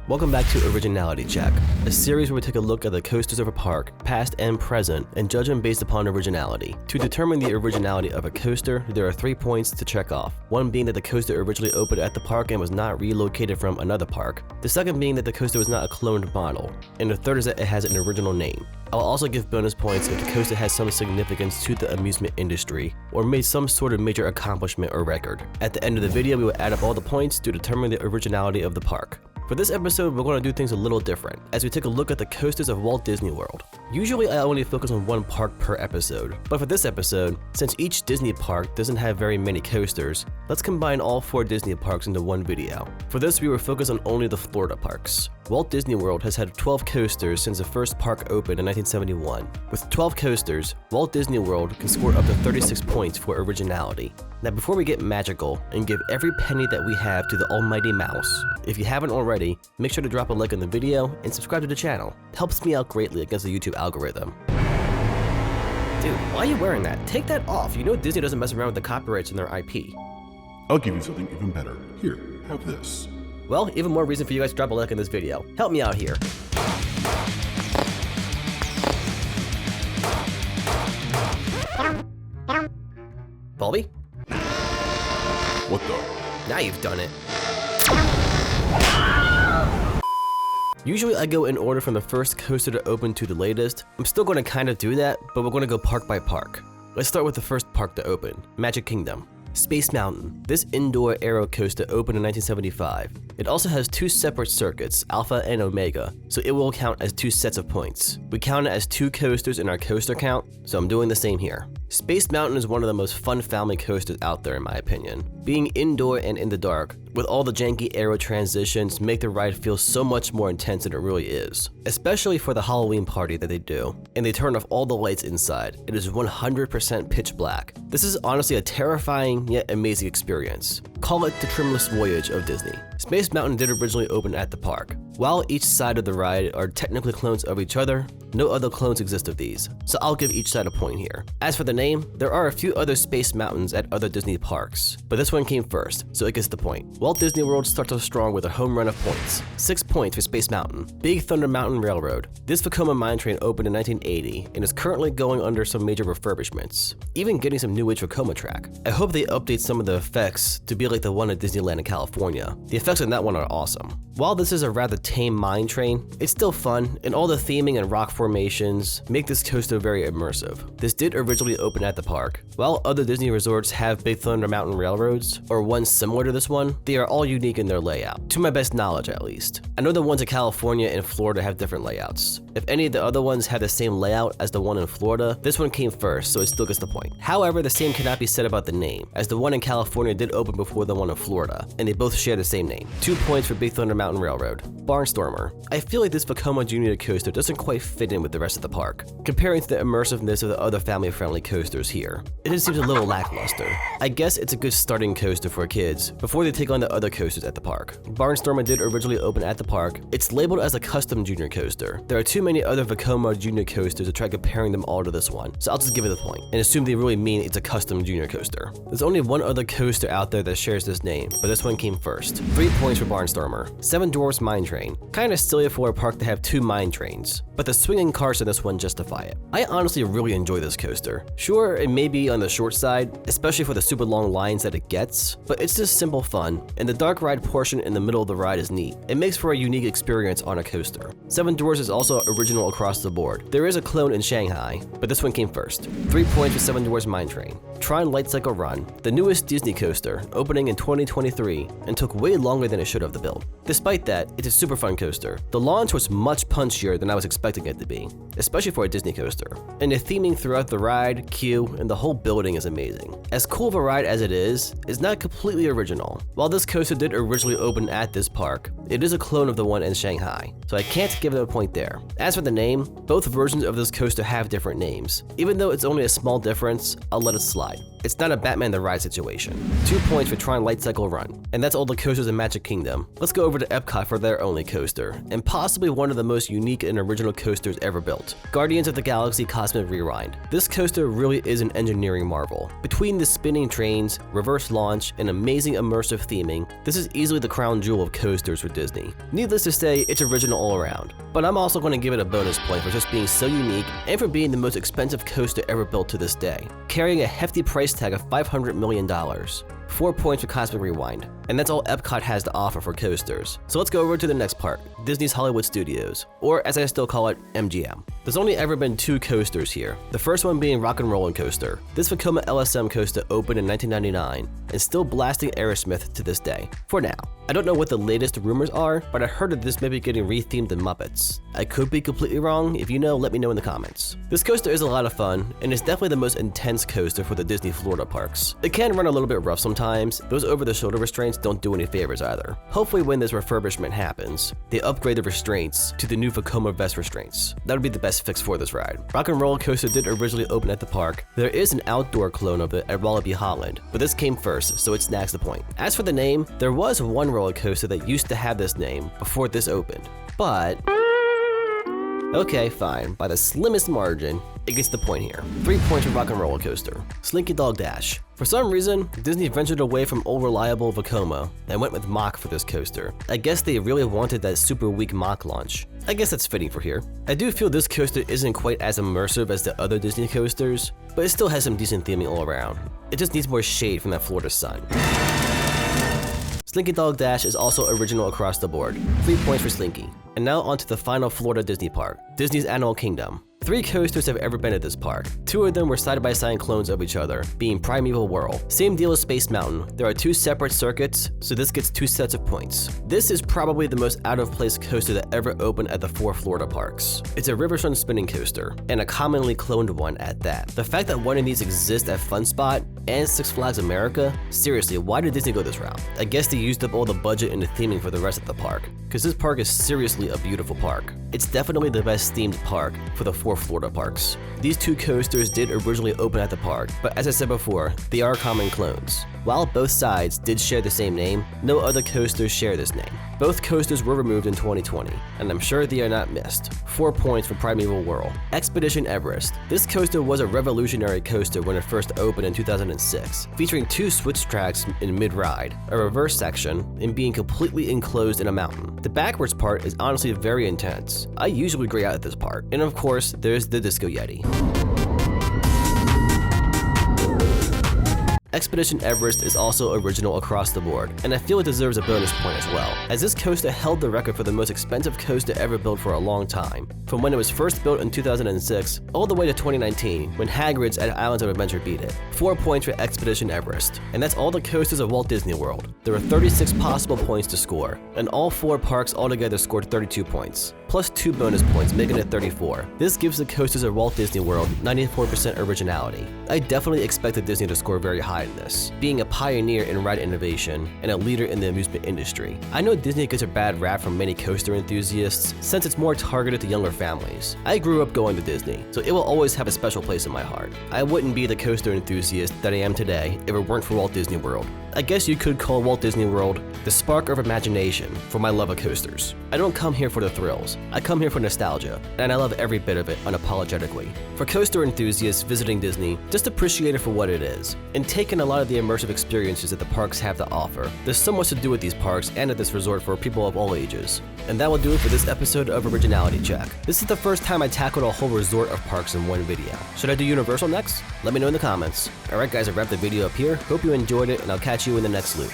Welcome back to Originality Check, a series where we take a look at the coasters of a park, past and present, and judge them based upon originality. To determine the originality of a coaster, there are 3 points to check off. One being that the coaster originally opened at the park and was not relocated from another park. The second being that the coaster was not a cloned model. And the third is that it has an original name. I'll also give bonus points if the coaster has some significance to the amusement industry, or made some sort of major accomplishment or record. At the end of the video, we will add up all the points to determine the originality of the park. For this episode, we're going to do things a little different, as we take a look at the coasters of Walt Disney World. Usually I only focus on one park per episode, but for this episode, since each Disney park doesn't have very many coasters, let's combine all 4 Disney parks into one video. For this, we will focus on only the Florida parks. Walt Disney World has had 12 coasters since the first park opened in 1971. With 12 coasters, Walt Disney World can score up to 36 points for originality. Now before we get magical and give every penny that we have to the almighty mouse, if you haven't already, make sure to drop a like on the video and subscribe to the channel. It helps me out greatly against the YouTube algorithm. Dude, why are you wearing that? Take that off. You know Disney doesn't mess around with the copyrights in their IP. I'll give you something even better. Here, have this. Well, even more reason for you guys to drop a like in this video. Help me out here. Balby? What the? Now you've done it. Usually I go in order from the first coaster to open to the latest. I'm still going to kind of do that, but we're going to go park by park. Let's start with the first park to open, Magic Kingdom. Space Mountain. This indoor aero coaster opened in 1975. It also has 2 separate circuits, Alpha and Omega, so it will count as 2 sets of points. We count it as 2 coasters in our coaster count, so I'm doing the same here. Space Mountain is one of the most fun family coasters out there in my opinion. Being indoor and in the dark, with all the janky aero transitions, make the ride feel so much more intense than it really is. Especially for the Halloween party that they do, and they turn off all the lights inside. It is 100% pitch black. This is honestly a terrifying yet amazing experience. Call it the trimless voyage of Disney. Space Mountain did originally open at the park. While each side of the ride are technically clones of each other, no other clones exist of these, so I'll give each side a point here. As for the name, there are a few other Space Mountains at other Disney parks, but this one came first, so it gets the point. Walt Disney World starts off strong with a home run of points. 6 points for Space Mountain. Big Thunder Mountain Railroad. This Vekoma mine train opened in 1980 and is currently going under some major refurbishments, even getting some new age Vekoma track. I hope they update some of the effects to be like the one at Disneyland in California. The effects on that one are awesome. While this is a rather tame mine train, it's still fun, and all the theming and rock formations make this coaster very immersive. This did originally open at the park. While other Disney resorts have Big Thunder Mountain Railroads, or ones similar to this one, they are all unique in their layout, to my best knowledge at least. I know the ones in California and Florida have different layouts. If any of the other ones have the same layout as the one in Florida, this one came first, so it still gets the point. However, the same cannot be said about the name, as the one in California did open before the one in Florida, and they both share the same name. 2 points for Big Thunder Mountain Railroad. Barnstormer. I feel like this Vekoma Junior coaster doesn't quite fit in with the rest of the park, comparing to the immersiveness of the other family-friendly coasters here. It just seems a little lackluster. I guess it's a good starting coaster for kids before they take on the other coasters at the park. Barnstormer did originally open at the park. It's labeled as a custom junior coaster. There are too many other Vekoma Junior coasters to try comparing them all to this one, so I'll just give it a point and assume they really mean it's a custom junior coaster. There's only one other coaster out there that shares this name, but this one came first. 3 points for Barnstormer. 7 Dwarfs Mine Train. Kinda silly for a park to have 2 mine trains, but the swinging cars in this one justify it. I honestly really enjoy this coaster. Sure, it may be on the short side, especially for the super long lines that it gets, but it's just simple fun, and the dark ride portion in the middle of the ride is neat. It makes for a unique experience on a coaster. 7 Dwarfs is also original across the board. There is a clone in Shanghai, but this one came first. 3 points for 7 Dwarfs Mine Train. Tron Light Cycle Run, the newest Disney coaster, opening in 2023, and took way longer than it should have to build. Despite that, it's a super fun coaster. The launch was much punchier than I was expecting it to be, especially for a Disney coaster. And the theming throughout the ride, queue, and the whole building is amazing. As cool of a ride as it is not completely original. While this coaster did originally open at this park, it is a clone of the one in Shanghai, so I can't give it a point there. As for the name, both versions of this coaster have different names. Even though it's only a small difference, I'll let it slide. It's not a Batman the Ride situation. 2 points for Tron Light Cycle Run. And that's all the coasters in Magic Magic Kingdom, let's go over to Epcot for their only coaster, and possibly one of the most unique and original coasters ever built, Guardians of the Galaxy Cosmic Rewind. This coaster really is an engineering marvel. Between the spinning trains, reverse launch, and amazing immersive theming, this is easily the crown jewel of coasters for Disney. Needless to say, it's original all around, but I'm also going to give it a bonus point for just being so unique and for being the most expensive coaster ever built to this day, carrying a hefty price tag of $500 million. 4 points for Cosmic Rewind, and that's all Epcot has to offer for coasters. So let's go over to the next park, Disney's Hollywood Studios, or as I still call it, MGM. There's only ever been 2 coasters here, the first one being Rock 'n' Rollin' Coaster. This Vekoma LSM coaster opened in 1999 and still blasting Aerosmith to this day, for now. I don't know what the latest rumors are, but I heard that this may be getting rethemed in Muppets. I could be completely wrong. If you know, let me know in the comments. This coaster is a lot of fun, and it's definitely the most intense coaster for the Disney Florida parks. It can run a little bit rough sometimes. Those over-the-shoulder restraints don't do any favors either. Hopefully when this refurbishment happens, they upgrade the restraints to the new Vekoma Vest restraints. That would be the best fix for this ride. Rock 'n' Roll Coaster did originally open at the park. There is an outdoor clone of it at Wallaby Holland, but this came first, so it snags the point. As for the name, there was one roller coaster that used to have this name before this opened, but okay, fine. By the slimmest margin, it gets the point here. 3 points for Rock 'n' Roller Coaster. Slinky Dog Dash. For some reason, Disney ventured away from old reliable Vekoma and went with Mach for this coaster. I guess they really wanted that super weak Mach launch. I guess that's fitting for here. I do feel this coaster isn't quite as immersive as the other Disney coasters, but it still has some decent theming all around. It just needs more shade from that Florida sun. Slinky Dog Dash is also original across the board. 3 points for Slinky. And now onto the final Florida Disney park, Disney's Animal Kingdom. 3 coasters have ever been at this park. 2 of them were side-by-side clones of each other, being Primeval Whirl. Same deal as Space Mountain. There are 2 separate circuits, so this gets 2 sets of points. This is probably the most out-of-place coaster that ever opened at the 4 Florida parks. It's a riverfront spinning coaster, and a commonly cloned one at that. The fact that one of these exists at Fun Spot and Six Flags America, seriously, why did Disney go this route? I guess they used up all the budget and the theming for the rest of the park, because this park is seriously a beautiful park. It's definitely the best themed park for the 4 Florida parks. These 2 coasters did originally open at the park, but as I said before, they are common clones. While both sides did share the same name, no other coasters share this name. Both coasters were removed in 2020, and I'm sure they are not missed. 4 points for Primeval Whirl. Expedition Everest. This coaster was a revolutionary coaster when it first opened in 2006, featuring 2 switch tracks in mid-ride, a reverse section, and being completely enclosed in a mountain. The backwards part is honestly very intense. I usually grade out at this part. And of course, there's the Disco Yeti. Expedition Everest is also original across the board, and I feel it deserves a bonus point as well, as this coaster held the record for the most expensive coaster ever built for a long time, from when it was first built in 2006 all the way to 2019 when Hagrid's at Islands of Adventure beat it. 4 points for Expedition Everest, and that's all the coasters of Walt Disney World. There were 36 possible points to score, and all 4 parks altogether scored 32 points, plus 2 bonus points, making it 34. This gives the coasters of Walt Disney World 94% originality. I definitely expected Disney to score very high in this, being a pioneer in ride innovation and a leader in the amusement industry. I know Disney gets a bad rap from many coaster enthusiasts since it's more targeted to younger families. I grew up going to Disney, so it will always have a special place in my heart. I wouldn't be the coaster enthusiast that I am today if it weren't for Walt Disney World. I guess you could call Walt Disney World the spark of imagination for my love of coasters. I don't come here for the thrills. I come here for nostalgia, and I love every bit of it unapologetically. For coaster enthusiasts visiting Disney, just appreciate it for what it is, and take in a lot of the immersive experiences that the parks have to offer. There's so much to do at these parks and at this resort for people of all ages. And that will do it for this episode of Originality Check. This is the first time I tackled a whole resort of parks in one video. Should I do Universal next? Let me know in the comments. Alright guys, I wrapped the video up here. Hope you enjoyed it, and I'll catch you in the next loop.